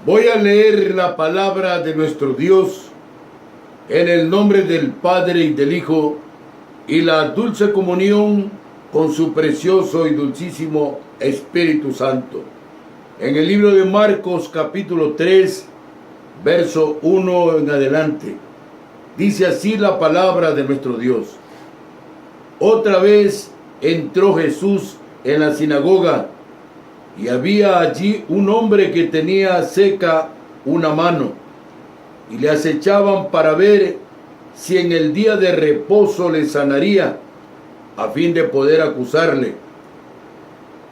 Voy a leer la palabra de nuestro Dios en el nombre del Padre y del Hijo y la dulce comunión con su precioso y dulcísimo Espíritu Santo. En el libro de Marcos capítulo 3, verso 1 en adelante. Dice así la palabra de nuestro Dios. Otra vez entró Jesús en la sinagoga y había allí un hombre que tenía seca una mano y le acechaban para ver si en el día de reposo le sanaría, a fin de poder acusarle.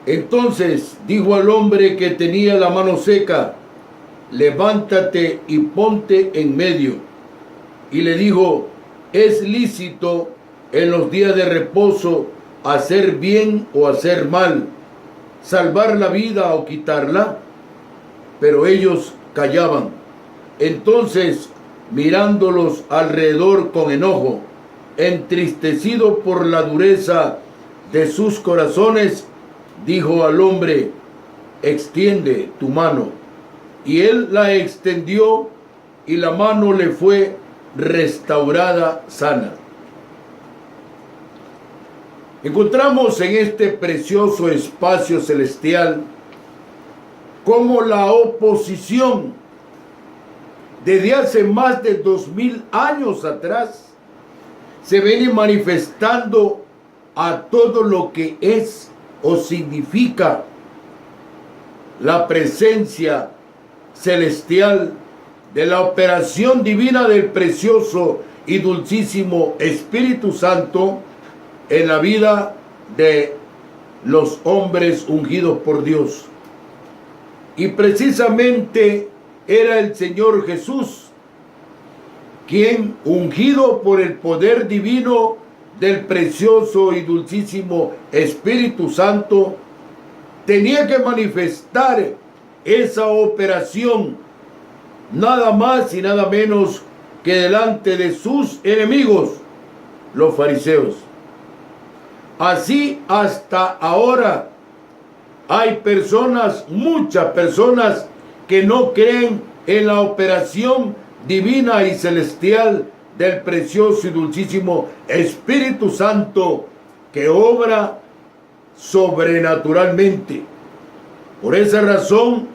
Entonces dijo al hombre que tenía la mano seca: levántate y ponte en medio. Y le dijo: es lícito en los días de reposo hacer bien o hacer mal, salvar la vida o quitarla. Pero ellos callaban. Entonces, mirándolos alrededor con enojo, entristecido por la dureza de sus corazones, dijo al hombre: extiende tu mano. Y él la extendió y la mano le fue restaurada sana. Encontramos en este precioso espacio celestial cómo la oposición desde hace más de 2000 años atrás se viene manifestando a todo lo que es o significa la presencia celestial de la operación divina del precioso y dulcísimo Espíritu Santo en la vida de los hombres ungidos por Dios. Y precisamente era el Señor Jesús quien, ungido por el poder divino del precioso y dulcísimo Espíritu Santo, tenía que manifestar esa operación nada más y nada menos que delante de sus enemigos, los fariseos. Así hasta ahora hay personas, muchas personas, que no creen en la operación divina y celestial del precioso y dulcísimo Espíritu Santo que obra sobrenaturalmente. Por esa razón,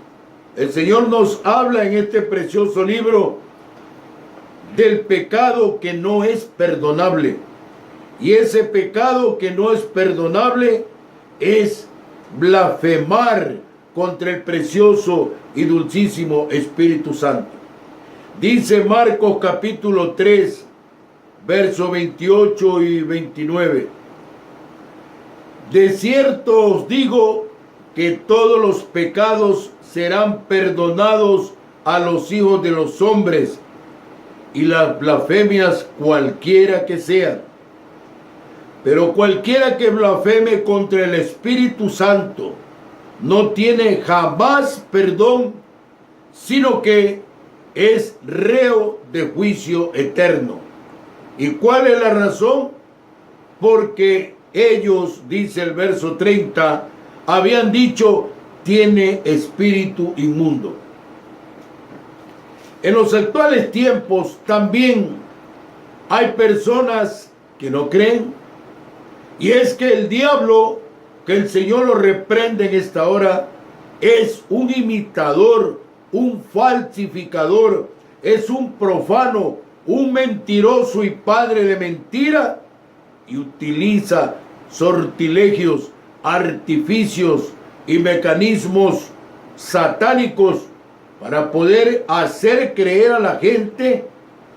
el Señor nos habla en este precioso libro del pecado que no es perdonable. Y ese pecado que no es perdonable es blasfemar contra el precioso y dulcísimo Espíritu Santo. Dice Marcos capítulo 3, versos 28 y 29. De cierto os digo que todos los pecados serán perdonados a los hijos de los hombres, y las blasfemias cualquiera que sean. Pero cualquiera que blasfeme contra el Espíritu Santo no tiene jamás perdón, sino que es reo de juicio eterno. ¿Y cuál es la razón? Porque ellos, dice el verso 30, habían dicho: tiene espíritu inmundo. En los actuales tiempos también hay personas que no creen, y es que el diablo, que el Señor lo reprende en esta hora, es un imitador, un falsificador, es un profano, un mentiroso y padre de mentira, y utiliza sortilegios, artificios y mecanismos satánicos para poder hacer creer a la gente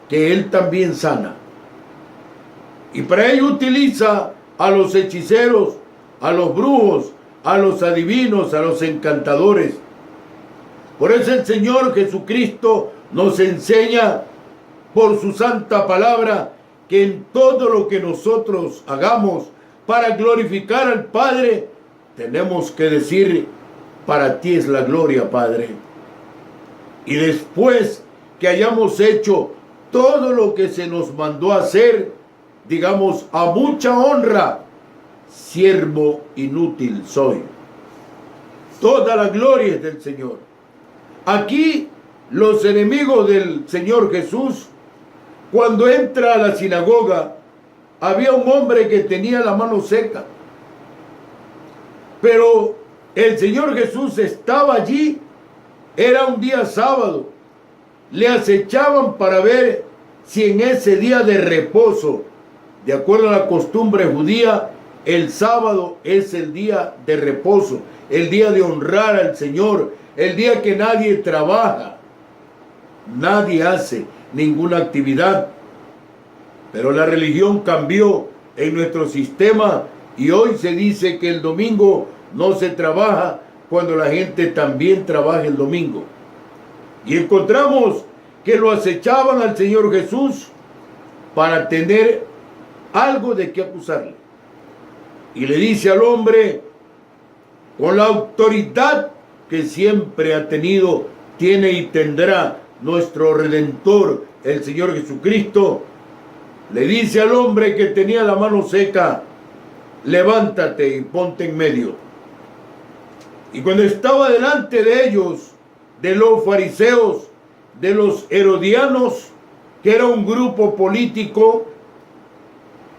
que él también sana. Y para ello utiliza a los hechiceros, a los brujos, a los adivinos, a los encantadores. Por eso el Señor Jesucristo nos enseña por su santa palabra que en todo lo que nosotros hagamos para glorificar al Padre, tenemos que decir: para ti es la gloria, Padre. Y después que hayamos hecho todo lo que se nos mandó hacer, digamos: a mucha honra, siervo inútil soy. Toda la gloria es del Señor. Aquí los enemigos del Señor Jesús, cuando entra a la sinagoga, había un hombre que tenía la mano seca. Pero el Señor Jesús estaba allí, era un día sábado. Le acechaban para ver si en ese día de reposo, de acuerdo a la costumbre judía, el sábado es el día de reposo, el día de honrar al Señor, el día que nadie trabaja, nadie hace ninguna actividad. Pero la religión cambió en nuestro sistema y hoy se dice que el domingo no se trabaja cuando la gente también trabaja el domingo. Y encontramos que lo acechaban al Señor Jesús para tener algo de qué acusarle. Y le dice al hombre, con la autoridad que siempre ha tenido, tiene y tendrá nuestro Redentor, el Señor Jesucristo, le dice al hombre que tenía la mano seca, levántate y ponte en medio. Y cuando estaba delante de ellos, de los fariseos, de los herodianos, que era un grupo político,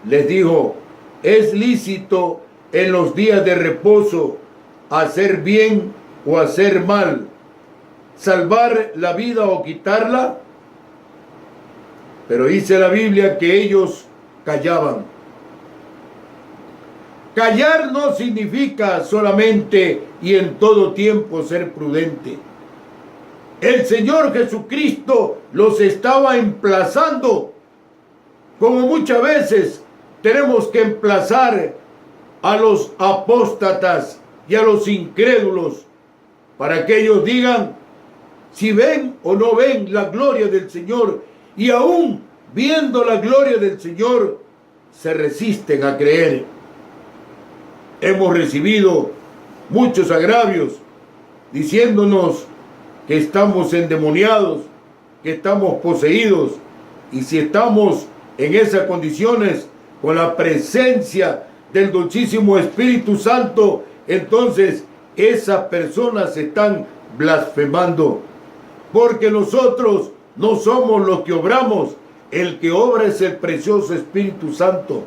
les dijo, ¿es lícito en los días de reposo hacer bien o hacer mal, salvar la vida o quitarla? Pero dice la Biblia que ellos callaban. Callar no significa solamente y en todo tiempo ser prudente. El Señor Jesucristo los estaba emplazando, como muchas veces tenemos que emplazar a los apóstatas y a los incrédulos para que ellos digan si ven o no ven la gloria del Señor, y aún viendo la gloria del Señor se resisten a creer. Hemos recibido muchos agravios diciéndonos que estamos endemoniados, que estamos poseídos, y si estamos en esas condiciones con la presencia del dulcísimo Espíritu Santo, entonces esas personas están blasfemando, porque nosotros no somos los que obramos, el que obra es el precioso Espíritu Santo.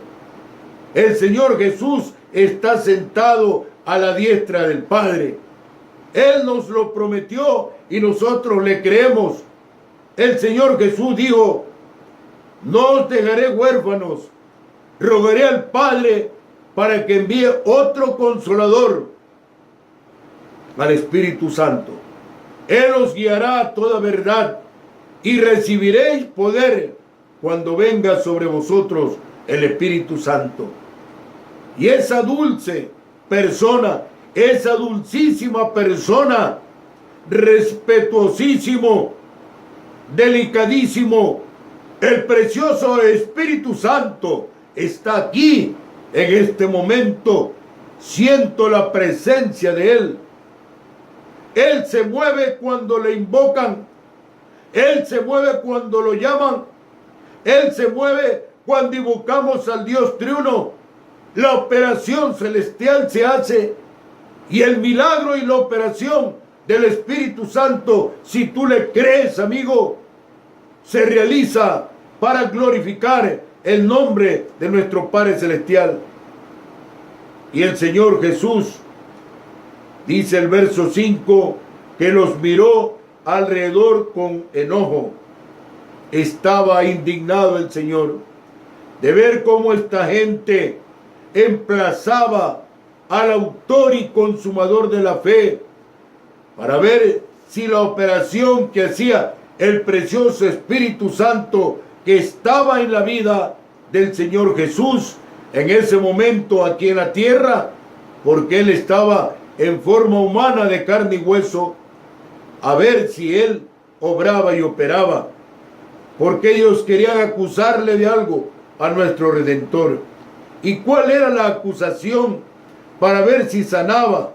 El Señor Jesús está sentado a la diestra del Padre. Él nos lo prometió y nosotros le creemos. El Señor Jesús dijo, no os dejaré huérfanos, rogaré al Padre para que envíe otro consolador, al Espíritu Santo. Él os guiará a toda verdad y recibiréis poder cuando venga sobre vosotros el Espíritu Santo. Y esa dulce persona, esa dulcísima persona, respetuosísimo, delicadísimo, el precioso Espíritu Santo está aquí en este momento. Siento la presencia de Él. Él se mueve cuando le invocan. Él se mueve cuando lo llaman. Él se mueve cuando invocamos al Dios triuno. La operación celestial se hace, y el milagro y la operación del Espíritu Santo, si tú le crees, amigo, se realiza para glorificar el nombre de nuestro Padre Celestial. Y el Señor Jesús, dice el verso 5, que los miró alrededor con enojo. Estaba indignado el Señor de ver cómo esta gente emplazaba al autor y consumador de la fe para ver si la operación que hacía el precioso Espíritu Santo que estaba en la vida del Señor Jesús en ese momento aquí en la tierra, porque Él estaba en forma humana de carne y hueso, a ver si Él obraba y operaba, porque ellos querían acusarle de algo a nuestro Redentor. ¿Y cuál era la acusación? Para ver si sanaba.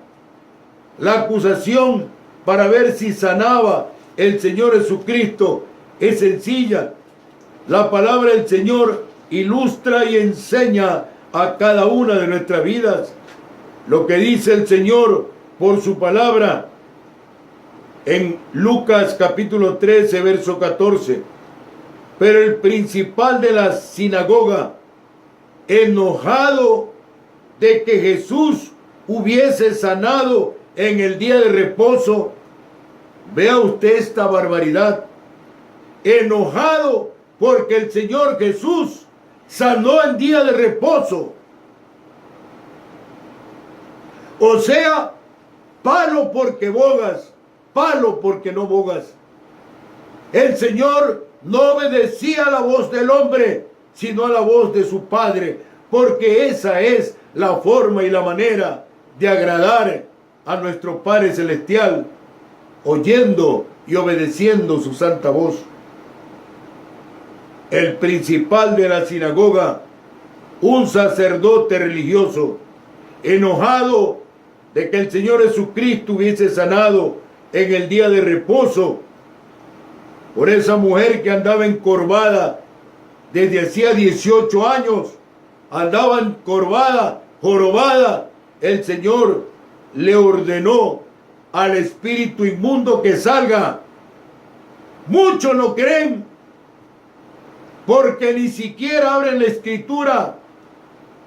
La acusación para ver si sanaba el Señor Jesucristo es sencilla. La palabra del Señor ilustra y enseña a cada una de nuestras vidas lo que dice el Señor por su palabra. en Lucas capítulo 13, verso 14. Pero el principal de la sinagoga, enojado de que Jesús hubiese sanado en el día de reposo, vea usted esta barbaridad, enojado porque el Señor Jesús sanó en día de reposo. O sea, palo porque bogas, palo porque no bogas. El Señor no obedecía a la voz del hombre, sino a la voz de su Padre, porque esa es la forma y la manera de agradar a nuestro Padre Celestial, oyendo y obedeciendo su santa voz. El principal de la sinagoga, un sacerdote religioso, enojado de que el Señor Jesucristo hubiese sanado en el día de reposo, por esa mujer que andaba encorvada desde hacía 18 años, andaba encorvada, jorobada, el Señor le ordenó al espíritu inmundo que salga. Muchos no creen, porque ni siquiera abren la escritura.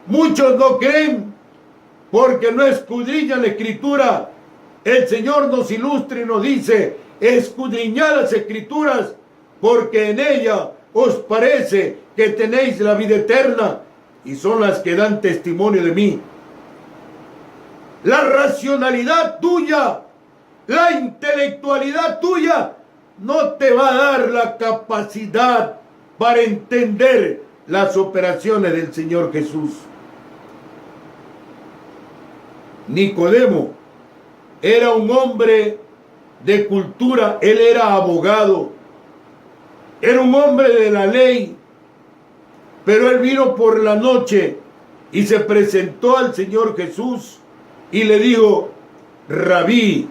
Muchos no creen, porque no escudriñan la escritura. El Señor nos ilustra y nos dice: escudriñad las escrituras, porque en ella os parece que tenéis la vida eterna, y son las que dan testimonio de mí. La racionalidad tuya, la intelectualidad tuya, no te va a dar la capacidad para entender las operaciones del Señor Jesús. Nicodemo era un hombre de cultura, él era abogado, era un hombre de la ley, pero él vino por la noche y se presentó al Señor Jesús y le dijo: Rabí,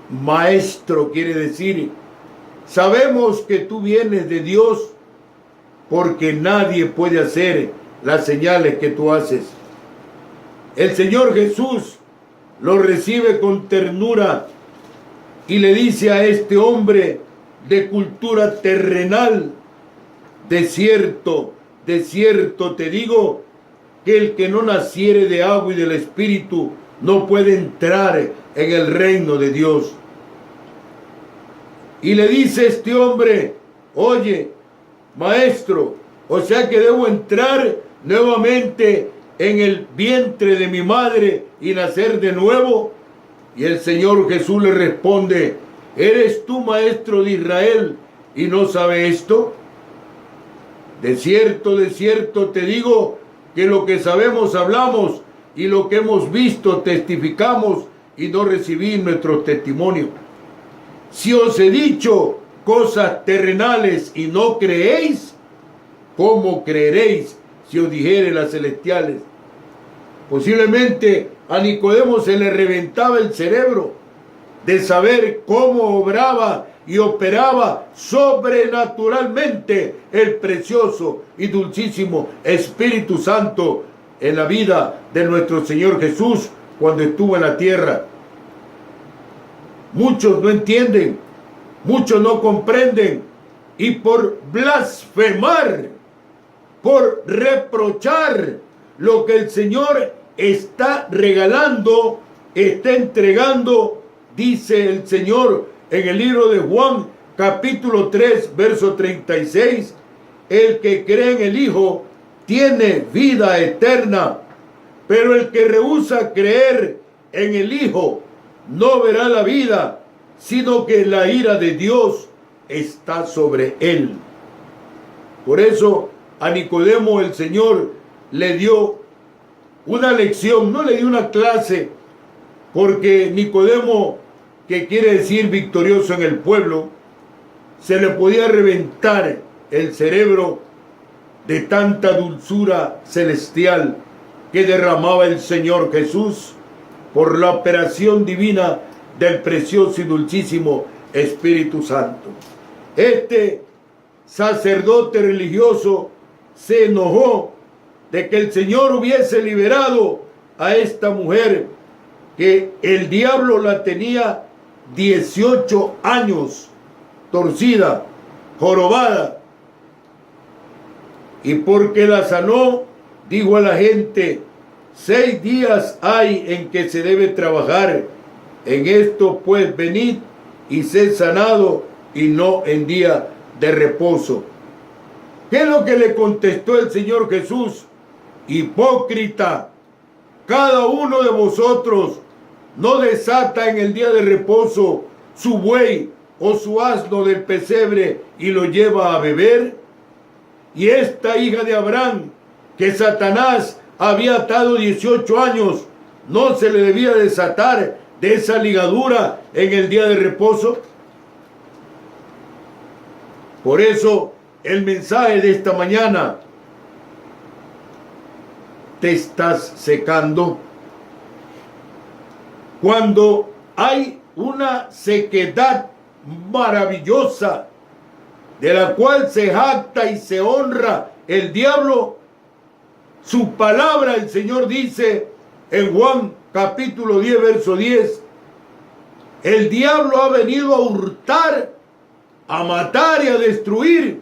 maestro, quiere decir, sabemos que tú vienes de Dios, porque nadie puede hacer las señales que tú haces. El Señor Jesús lo recibe con ternura y le dice a este hombre de cultura terrenal: de cierto te digo, que el que no naciere de agua y del Espíritu no puede entrar en el reino de Dios. Y le dice este hombre: oye, maestro, o sea que debo entrar nuevamente en el vientre de mi madre y nacer de nuevo. Y el Señor Jesús le responde: ¿eres tú maestro de Israel y no sabes esto? De cierto te digo, que lo que sabemos hablamos, y lo que hemos visto testificamos, y no recibís nuestro testimonio. Si os he dicho cosas terrenales y no creéis, ¿cómo creeréis si os dijere las celestiales? Posiblemente a Nicodemo se le reventaba el cerebro de saber cómo obraba y operaba sobrenaturalmente el precioso y dulcísimo Espíritu Santo en la vida de nuestro Señor Jesús cuando estuvo en la tierra. Muchos no entienden, muchos no comprenden, y por blasfemar, por reprochar lo que el Señor está regalando, está entregando, dice el Señor en el libro de Juan, capítulo 3, verso 36, el que cree en el Hijo tiene vida eterna, pero el que rehúsa creer en el Hijo no verá la vida, sino que la ira de Dios está sobre él. Por eso a Nicodemo el Señor le dio una lección, no le dio una clase, porque Nicodemo, que quiere decir victorioso en el pueblo, se le podía reventar el cerebro de tanta dulzura celestial que derramaba el Señor Jesús por la operación divina del precioso y dulcísimo Espíritu Santo. Este sacerdote religioso se enojó de que el Señor hubiese liberado a esta mujer, que el diablo la tenía 18 años, torcida, jorobada. Y porque la sanó, dijo a la gente: 6 días hay en que se debe trabajar. En esto pues venid y sed sanado, y no en día de reposo. ¿Qué es lo que le contestó el Señor Jesús? Hipócrita, cada uno de vosotros no desata en el día de reposo su buey o su asno del pesebre y lo lleva a beber. Y esta hija de Abraham, que Satanás había atado 18 años, ¿no se le debía desatar de esa ligadura en el día de reposo? Por eso el mensaje de esta mañana: te estás secando. Cuando hay una sequedad maravillosa de la cual se jacta y se honra el diablo, su palabra, el Señor dice en Juan capítulo 10, verso 10, el diablo ha venido a hurtar, a matar y a destruir,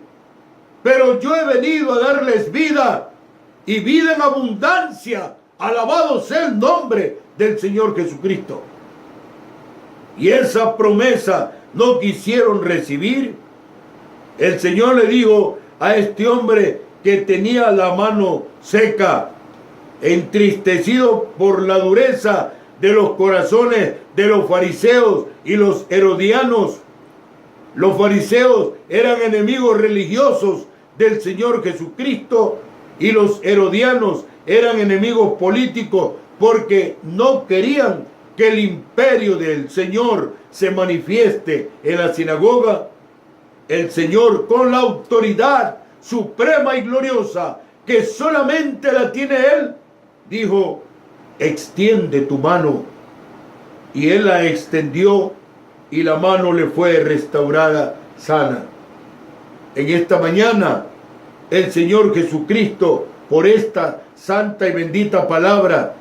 pero yo he venido a darles vida, y vida en abundancia. Alabado sea el nombre del Señor Jesucristo. Y esa promesa no quisieron recibir. El Señor le dijo a este hombre que tenía la mano seca, entristecido por la dureza de los corazones de los fariseos y los herodianos. Los fariseos eran enemigos religiosos del Señor Jesucristo, y los herodianos eran enemigos políticos, porque no querían que el imperio del Señor se manifieste en la sinagoga. El Señor, con la autoridad suprema y gloriosa que solamente la tiene Él, dijo: extiende tu mano. Y Él la extendió, y la mano le fue restaurada sana. En esta mañana, el Señor Jesucristo, por esta santa y bendita palabra,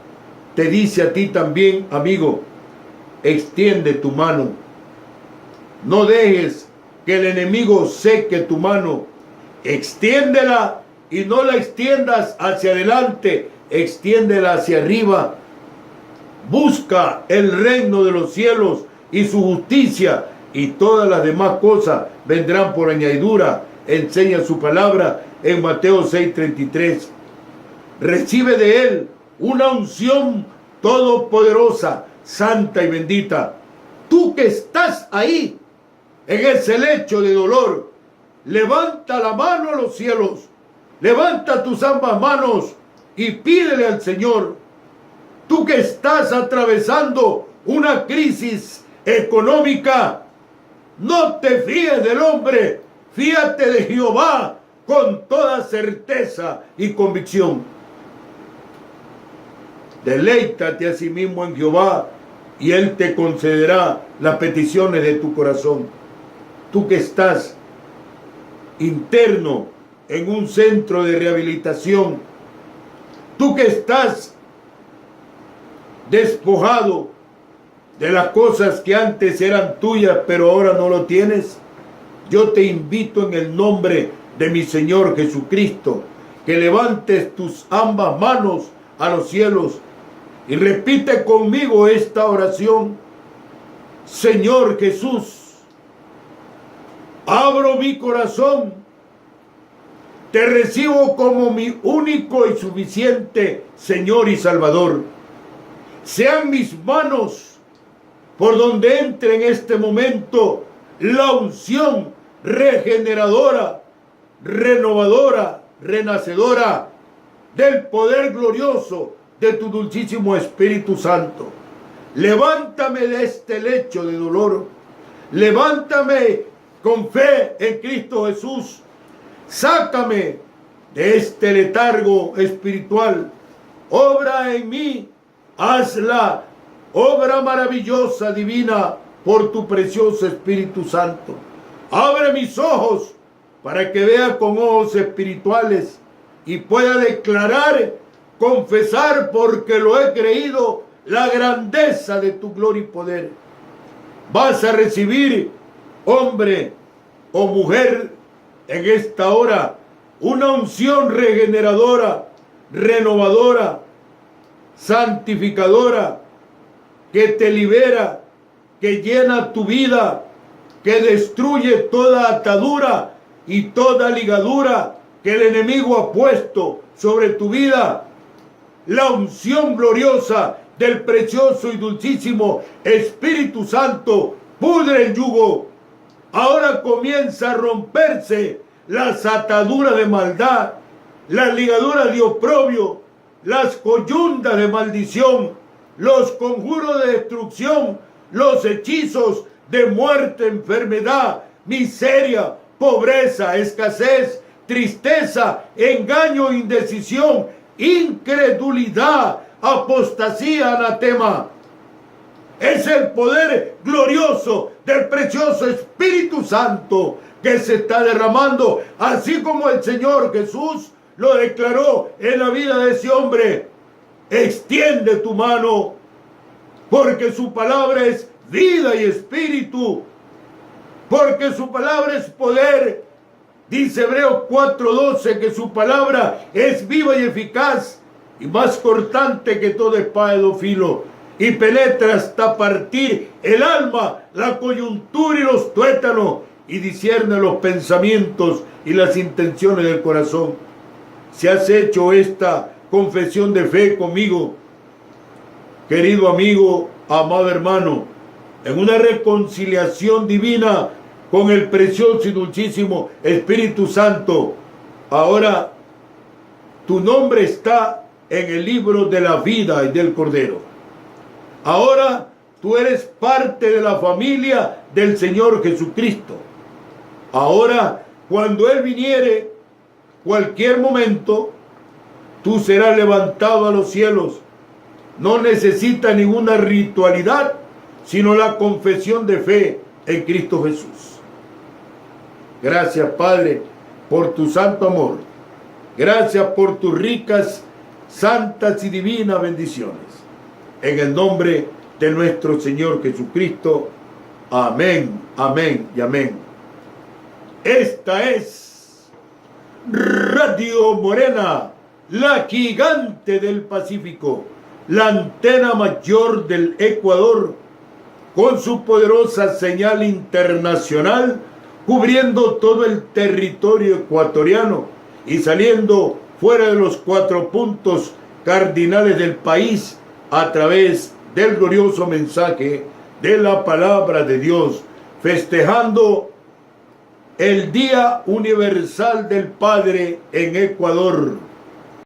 te dice a ti también, amigo: extiende tu mano. No dejes que el enemigo seque tu mano. Extiéndela, y no la extiendas hacia adelante, extiéndela hacia arriba. Busca el reino de los cielos y su justicia, y todas las demás cosas vendrán por añadidura. Enseña su palabra en Mateo 6:33. Recibe de Él una unción todopoderosa, santa y bendita. Tú que estás ahí, en ese lecho de dolor, levanta la mano a los cielos, levanta tus ambas manos y pídele al Señor. Tú que estás atravesando una crisis económica, no te fíes del hombre, fíate de Jehová con toda certeza y convicción. Deleítate a sí mismo en Jehová, y Él te concederá las peticiones de tu corazón. Tú que estás interno en un centro de rehabilitación, tú que estás despojado de las cosas que antes eran tuyas, pero ahora no lo tienes, yo te invito en el nombre de mi Señor Jesucristo, que levantes tus ambas manos a los cielos y repite conmigo esta oración: Señor Jesús, abro mi corazón, te recibo como mi único y suficiente Señor y Salvador. Sean mis manos por donde entre en este momento la unción regeneradora, renovadora, renacedora del poder glorioso de tu dulcísimo Espíritu Santo. Levántame de este lecho de dolor, levántame con fe en Cristo Jesús, sácame de este letargo espiritual, obra en mí, haz la obra maravillosa, divina, por tu precioso Espíritu Santo. Abre mis ojos para que vea con ojos espirituales y pueda declarar, confesar, porque lo he creído, la grandeza de tu gloria y poder. vas a recibir, hombre o mujer, en esta hora, una unción regeneradora, renovadora, santificadora, que te libera, que llena tu vida, que destruye toda atadura y toda ligadura que el enemigo ha puesto sobre tu vida. La unción gloriosa del precioso y dulcísimo Espíritu Santo pudre el yugo. Ahora comienza a romperse las ataduras de maldad, las ligaduras de oprobio, las coyundas de maldición, los conjuros de destrucción, los hechizos de muerte, enfermedad, miseria, pobreza, escasez, tristeza, engaño, indecisión, incredulidad, apostasía, anatema. Es el poder glorioso del precioso Espíritu Santo que se está derramando, así como el Señor Jesús lo declaró en la vida de ese hombre. Extiende tu mano, porque su palabra es vida y espíritu, porque su palabra es poder. Dice Hebreos 4:12 que su palabra es viva y eficaz y más cortante que toda espada de dos filos, y penetra hasta partir el alma, la coyuntura y los tuétanos, y discierne los pensamientos y las intenciones del corazón. Si has hecho esta confesión de fe conmigo, querido amigo, amado hermano, en una reconciliación divina con el precioso y dulcísimo Espíritu Santo, ahora tu nombre está en el libro de la vida y del Cordero. Ahora tú eres parte de la familia del Señor Jesucristo. Ahora, cuando Él viniere, cualquier momento, tú serás levantado a los cielos. No necesita ninguna ritualidad, sino la confesión de fe en Cristo Jesús. Gracias, Padre, por tu santo amor. Gracias por tus ricas, santas y divinas bendiciones. En el nombre de nuestro Señor Jesucristo. Amén, amén y amén. Esta es Radio Morena, la gigante del Pacífico, la antena mayor del Ecuador, con su poderosa señal internacional, cubriendo todo el territorio ecuatoriano y saliendo fuera de los 4 puntos cardinales del país a través del glorioso mensaje de la palabra de Dios, festejando el Día Universal del Padre en Ecuador.